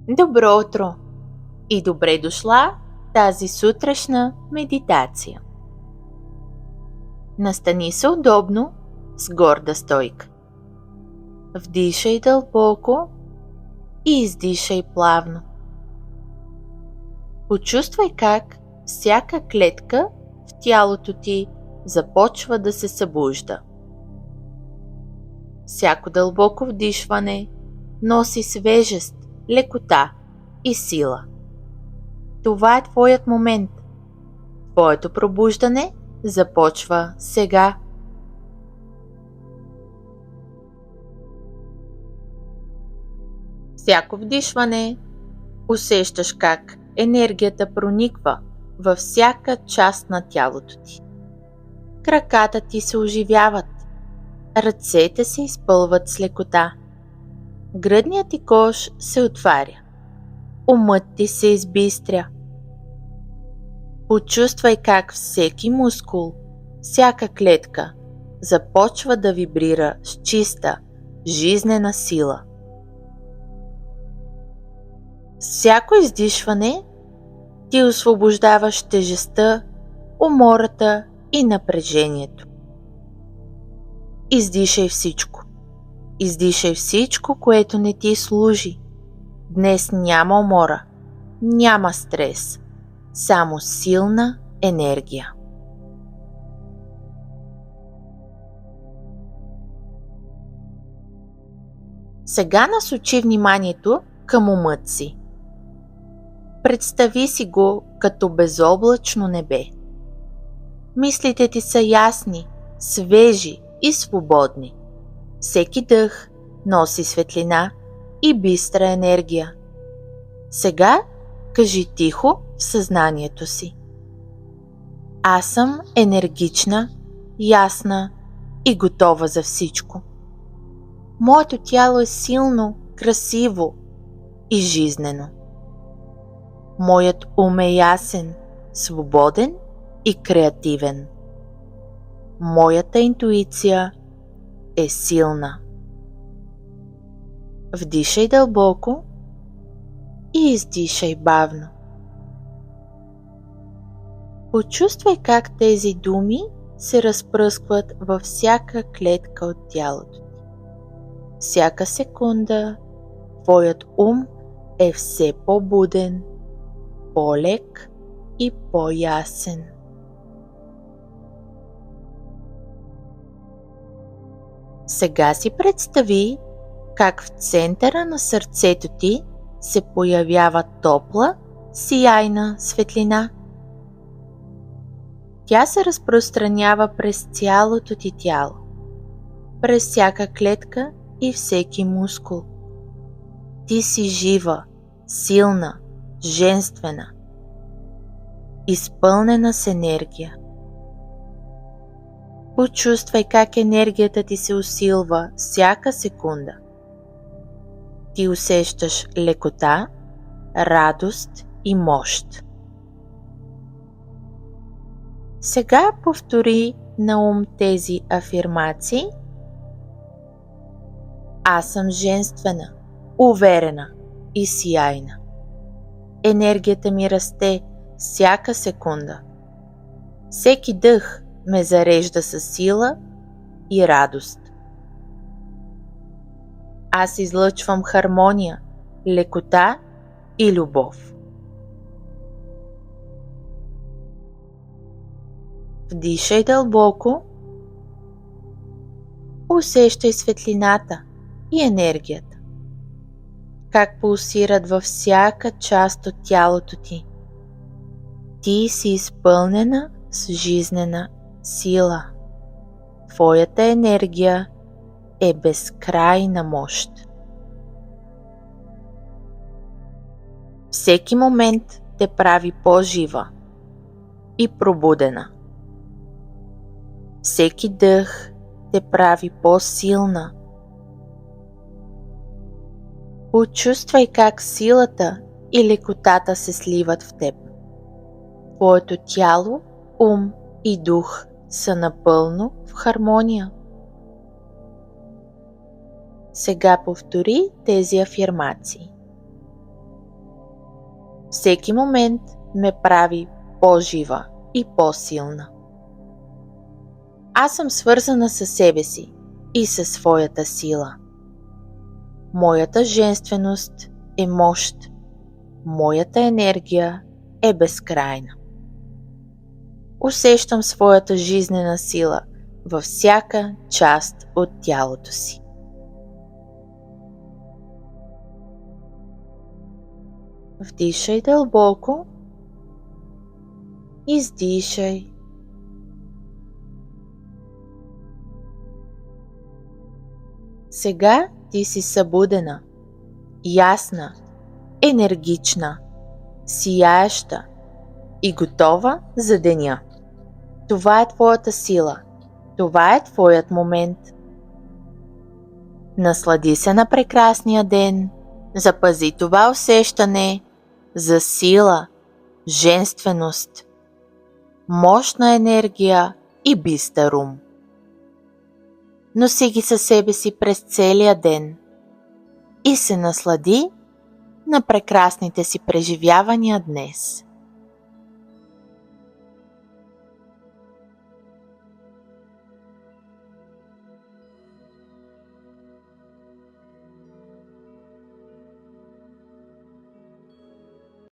Добро утро и добре дошла в тази сутрешна медитация. Настани се удобно с горда стойка. Вдишай дълбоко и издишай плавно. Почувствай как всяка клетка в тялото ти започва да се събужда. Всяко дълбоко вдишване носи свежест, лекота и сила. Това е твоят момент. Твоето пробуждане започва сега. Всяко вдишване усещаш как енергията прониква във всяка част на тялото ти. Краката ти се оживяват, ръцете се изпълват с лекота, гръдният ти кош се отваря, умът ти се избистря. Почувствай как всеки мускул, всяка клетка започва да вибрира с чиста, жизнена сила. С всяко издишване ти освобождаваш тежестта, умората и напрежението. Издишай всичко. Издишай всичко, което не ти служи. Днес няма умора, няма стрес, само силна енергия. Сега насочи вниманието към умът си. Представи си го като безоблачно небе. Мислите ти са ясни, свежи и свободни. Всеки дъх носи светлина и бистра енергия. Сега кажи тихо в съзнанието си: аз съм енергична, ясна и готова за всичко. Моето тяло е силно, красиво и жизнено. Моят ум е ясен, свободен и креативен. Моята интуиция е силна. Вдишай дълбоко и издишай бавно. Почувствай как тези думи се разпръскват във всяка клетка от тялото ти. Всяка секунда твоят ум е все по-буден, по-лек и по-ясен. Сега си представи как в центъра на сърцето ти се появява топла, сияйна светлина. Тя се разпространява през цялото ти тяло, през всяка клетка и всеки мускул. Ти си жива, силна, женствена, изпълнена с енергия. Почувствай как енергията ти се усилва всяка секунда. Ти усещаш лекота, радост и мощ. Сега повтори на ум тези афирмации. Аз съм женствена, уверена и сияйна. Енергията ми расте всяка секунда. Всеки дъх ме зарежда със сила и радост. Аз излъчвам хармония, лекота и любов. Вдишай дълбоко, усещай светлината и енергията, как пулсират във всяка част от тялото ти. Ти си изпълнена с жизнена сила. Твоята енергия е безкрайна мощ. Всеки момент те прави по-жива и пробудена. Всеки дъх те прави по-силна. Почувствай как силата и лекотата се сливат в теб. Твоето тяло, ум и дух са напълно в хармония. Сега повтори тези афирмации. Всеки момент ме прави по-жива и по-силна. Аз съм свързана със себе си и със своята сила. Моята женственост е мощ. Моята енергия е безкрайна. Усещам своята жизнена сила във всяка част от тялото си. Вдишай дълбоко, издишай. Сега ти си събудена, ясна, енергична, сияеща и готова за деня. Това е твоята сила. Това е твоят момент. Наслади се на прекрасния ден. Запази това усещане за сила, женственост, мощна енергия и бистър ум. Носи ги със себе си през целия ден и се наслади на прекрасните си преживявания днес.